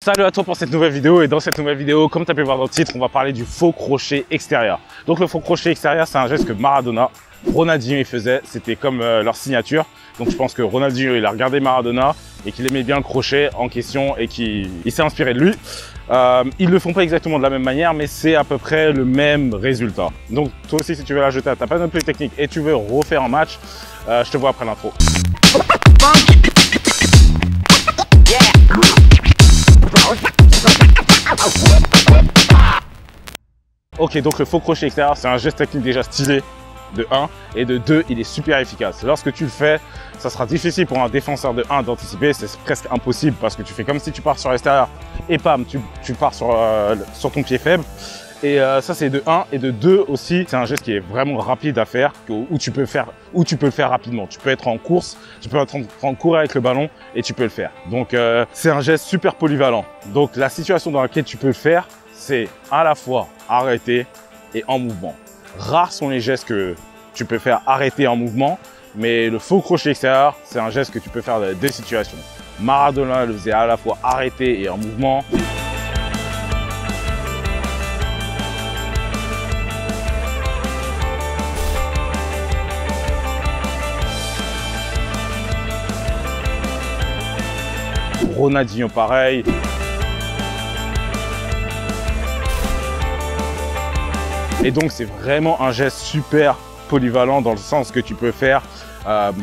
Salut à toi pour cette nouvelle vidéo, et dans cette nouvelle vidéo, comme tu as pu voir dans le titre, on va parler du faux crochet extérieur. Donc le faux crochet extérieur, c'est un geste que Maradona, Ronaldinho faisait, c'était comme leur signature. Donc je pense que Ronaldinho, il a regardé Maradona et qu'il aimait bien le crochet en question et qu'il s'est inspiré de lui. Ils le font pas exactement de la même manière, mais c'est à peu près le même résultat. Donc toi aussi, si tu veux la jeter à ta panoplie technique et tu veux refaire un match, je te vois après l'intro. Ok, donc le faux crochet extérieur, c'est un geste technique déjà stylé de 1, et de 2, il est super efficace. Lorsque tu le fais, ça sera difficile pour un défenseur de 1 d'anticiper, c'est presque impossible parce que tu fais comme si tu pars sur l'extérieur et pam, tu pars sur ton pied faible. Et ça, c'est de 1, et de 2 aussi, c'est un geste qui est vraiment rapide à faire, où tu peux le faire rapidement. Tu peux être en course, tu peux être en train de courir avec le ballon et tu peux le faire. Donc c'est un geste super polyvalent. Donc la situation dans laquelle tu peux le faire, c'est à la fois arrêté et en mouvement. Rares sont les gestes que tu peux faire arrêter en mouvement, mais le faux crochet extérieur, c'est un geste que tu peux faire dans deux situations. Maradona le faisait à la fois arrêté et en mouvement. Ronaldinho pareil. Et donc c'est vraiment un geste super polyvalent dans le sens que tu peux faire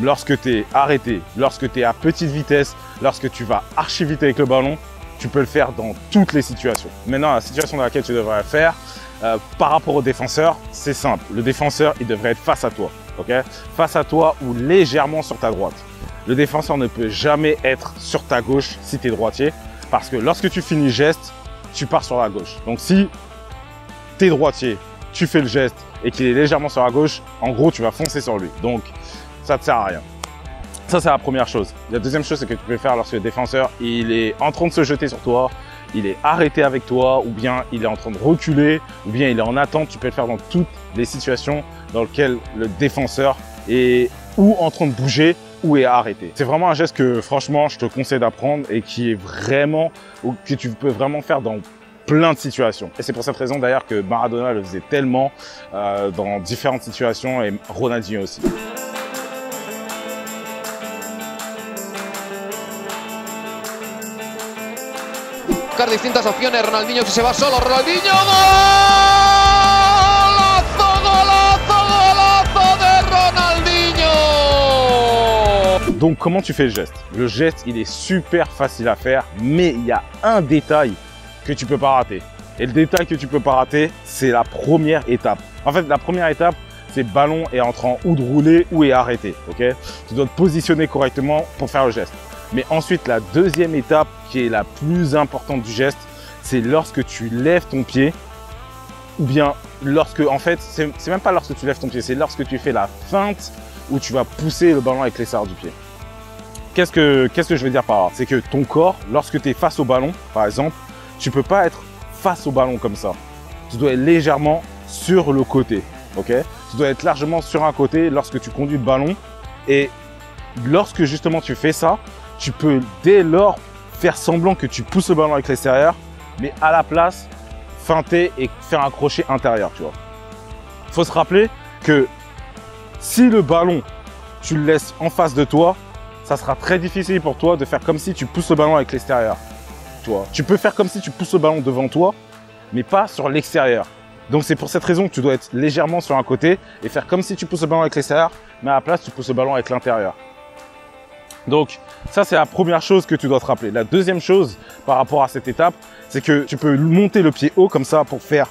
lorsque tu es arrêté, lorsque tu es à petite vitesse, lorsque tu vas archi vite avec le ballon, tu peux le faire dans toutes les situations. Maintenant, la situation dans laquelle tu devrais le faire, par rapport au défenseur, c'est simple. Le défenseur, il devrait être face à toi, ok? Face à toi ou légèrement sur ta droite. Le défenseur ne peut jamais être sur ta gauche si tu es droitier, parce que lorsque tu finis le geste, tu pars sur la gauche. Donc si tu es droitier, tu fais le geste et qu'il est légèrement sur la gauche, en gros, tu vas foncer sur lui. Donc, ça ne te sert à rien. Ça, c'est la première chose. La deuxième chose, c'est que tu peux faire lorsque le défenseur, il est en train de se jeter sur toi, il est arrêté avec toi, ou bien il est en train de reculer, ou bien il est en attente. Tu peux le faire dans toutes les situations dans lesquelles le défenseur est ou en train de bouger ou est arrêté. C'est vraiment un geste que, franchement, je te conseille d'apprendre et qui est vraiment, ou que tu peux vraiment faire dans plein de situations. Et c'est pour cette raison d'ailleurs que Maradona le faisait tellement dans différentes situations, et Ronaldinho aussi. Buscar distintas opciones, Ronaldinho que se va solo, Ronaldinho, golazo de Ronaldinho. Donc comment tu fais le geste? Le geste, il est super facile à faire, mais il y a un détail que tu peux pas rater. Et le détail que tu peux pas rater, c'est la première étape. En fait, la première étape, c'est ballon est en train ou de rouler ou est arrêté, ok? Tu dois te positionner correctement pour faire le geste. Mais ensuite, la deuxième étape qui est la plus importante du geste, c'est lorsque tu lèves ton pied, ou bien lorsque, en fait, c'est même pas lorsque tu lèves ton pied, c'est lorsque tu fais la feinte où tu vas pousser le ballon avec l'extérieur du pied. Qu'est-ce que je veux dire par là? C'est que ton corps, lorsque tu es face au ballon, par exemple, tu peux pas être face au ballon comme ça. Tu dois être légèrement sur le côté, ok? Tu dois être largement sur un côté lorsque tu conduis le ballon. Et lorsque justement tu fais ça, tu peux dès lors faire semblant que tu pousses le ballon avec l'extérieur, mais à la place, feinter et faire un crochet intérieur, tu vois. Il faut se rappeler que si le ballon, tu le laisses en face de toi, ça sera très difficile pour toi de faire comme si tu pousses le ballon avec l'extérieur. Tu peux faire comme si tu pousses le ballon devant toi, mais pas sur l'extérieur. Donc c'est pour cette raison que tu dois être légèrement sur un côté et faire comme si tu pousses le ballon avec l'extérieur, mais à la place, tu pousses le ballon avec l'intérieur. Donc ça, c'est la première chose que tu dois te rappeler. La deuxième chose par rapport à cette étape, c'est que tu peux monter le pied haut comme ça pour faire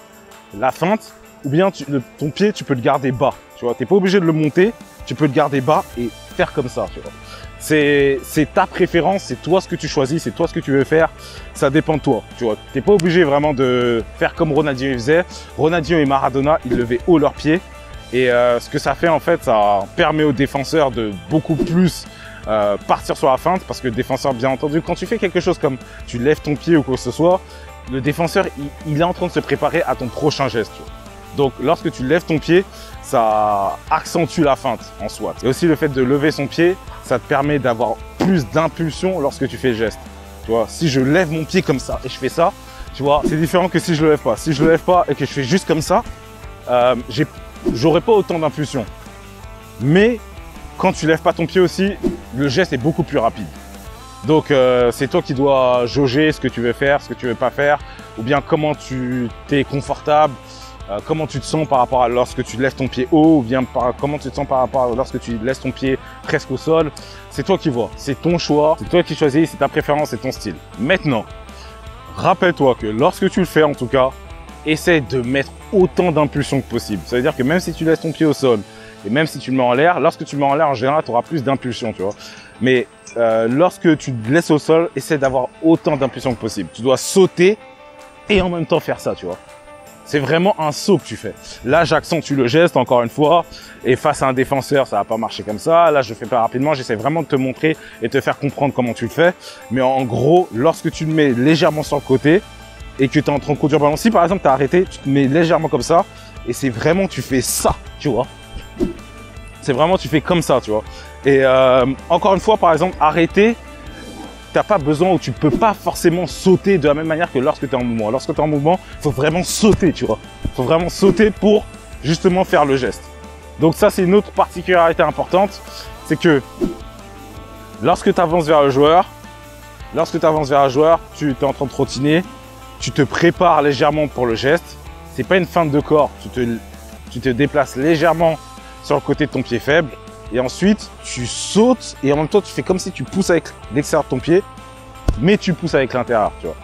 la feinte, ou bien ton pied, tu peux le garder bas. Tu vois, t'es pas obligé de le monter, tu peux le garder bas et faire comme ça, tu vois. C'est ta préférence, c'est toi ce que tu choisis, c'est toi ce que tu veux faire, ça dépend de toi, tu vois. T'es pas obligé vraiment de faire comme Ronaldinho faisait. Ronaldinho et Maradona, ils levaient haut leurs pieds, et ce que ça fait en fait, ça permet aux défenseurs de beaucoup plus partir sur la feinte, parce que le défenseur, bien entendu, quand tu fais quelque chose comme tu lèves ton pied ou quoi que ce soit, le défenseur, il est en train de se préparer à ton prochain geste, tu vois. Donc lorsque tu lèves ton pied, ça accentue la feinte en soi. Et aussi le fait de lever son pied, ça te permet d'avoir plus d'impulsion lorsque tu fais le geste. Tu vois, si je lève mon pied comme ça et je fais ça, tu vois, c'est différent que si je le lève pas. Si je le lève pas et que je fais juste comme ça, j'aurai pas autant d'impulsion. Mais quand tu lèves pas ton pied aussi, le geste est beaucoup plus rapide. Donc c'est toi qui dois jauger ce que tu veux faire, ce que tu veux pas faire, ou bien comment tu t'es confortable, comment tu te sens par rapport à lorsque tu lèves ton pied haut, ou bien comment tu te sens par rapport à lorsque tu laisses ton pied presque au sol. C'est toi qui vois, c'est ton choix, c'est toi qui choisis, c'est ta préférence, c'est ton style. Maintenant, rappelle-toi que lorsque tu le fais en tout cas, essaie de mettre autant d'impulsion que possible. Ça veut dire que même si tu laisses ton pied au sol, et même si tu le mets en l'air, lorsque tu le mets en l'air, en général, tu auras plus d'impulsion, tu vois. Mais lorsque tu le laisses au sol, essaie d'avoir autant d'impulsion que possible. Tu dois sauter et en même temps faire ça, tu vois. C'est vraiment un saut que tu fais. Là, j'accentue le geste, encore une fois, et face à un défenseur, ça va pas marcher comme ça. Là, je le fais pas rapidement, j'essaie vraiment de te montrer et te faire comprendre comment tu le fais. Mais en gros, lorsque tu le mets légèrement sur le côté et que tu es en train de conduire le ballon, si par exemple tu as arrêté, tu te mets légèrement comme ça, et c'est vraiment, tu fais ça, tu vois. C'est vraiment, tu fais comme ça, tu vois. Et encore une fois, par exemple, arrêter, t'as pas besoin ou tu peux pas forcément sauter de la même manière que lorsque tu es en mouvement. Lorsque tu es en mouvement, il faut vraiment sauter, tu vois. Il faut vraiment sauter pour justement faire le geste. Donc ça, c'est une autre particularité importante, c'est que lorsque tu avances vers le joueur, tu es en train de trottiner, tu te prépares légèrement pour le geste. C'est pas une feinte de corps, tu te déplaces légèrement sur le côté de ton pied faible. Et ensuite, tu sautes et en même temps, tu fais comme si tu pousses avec l'extérieur de ton pied, mais tu pousses avec l'intérieur, tu vois.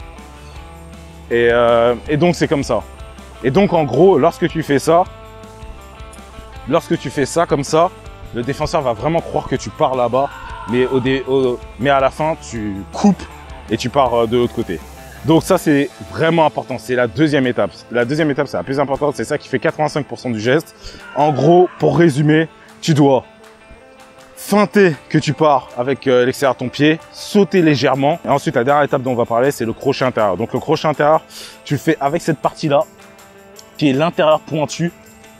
Et donc, c'est comme ça. Et donc, en gros, lorsque tu fais ça comme ça, le défenseur va vraiment croire que tu pars là-bas, mais à la fin, tu coupes et tu pars de l'autre côté. Donc ça, c'est vraiment important. C'est la deuxième étape. La deuxième étape, c'est la plus importante. C'est ça qui fait 85% du geste. En gros, pour résumer, tu dois feinter que tu pars avec l'extérieur de ton pied, sauter légèrement. Et ensuite, la dernière étape dont on va parler, c'est le crochet intérieur. Donc le crochet intérieur, tu le fais avec cette partie-là, qui est l'intérieur pointu.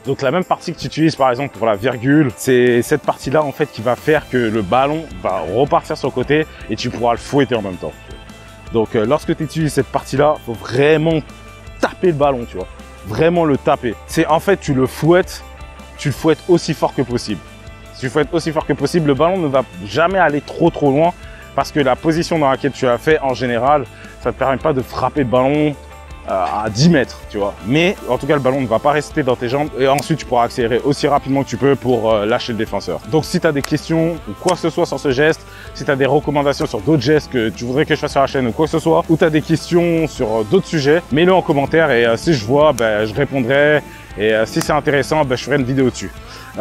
Donc la même partie que tu utilises par exemple pour la virgule, c'est cette partie-là en fait qui va faire que le ballon va repartir sur le côté et tu pourras le fouetter en même temps. Donc lorsque tu utilises cette partie-là, il faut vraiment taper le ballon, tu vois. Vraiment le taper. C'est en fait, tu le fouettes aussi fort que possible. Si tu fouettes aussi fort que possible, le ballon ne va jamais aller trop loin parce que la position dans laquelle tu as fait, en général, ça ne te permet pas de frapper le ballon à 10 mètres, tu vois. Mais en tout cas, le ballon ne va pas rester dans tes jambes et ensuite, tu pourras accélérer aussi rapidement que tu peux pour lâcher le défenseur. Donc, si tu as des questions ou quoi que ce soit sur ce geste, si tu as des recommandations sur d'autres gestes que tu voudrais que je fasse sur la chaîne ou quoi que ce soit, ou tu as des questions sur d'autres sujets, mets-le en commentaire et si je vois, je répondrai. Et si c'est intéressant, je ferai une vidéo dessus.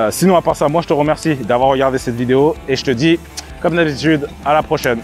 Sinon, à part ça, moi, je te remercie d'avoir regardé cette vidéo et je te dis, comme d'habitude, à la prochaine.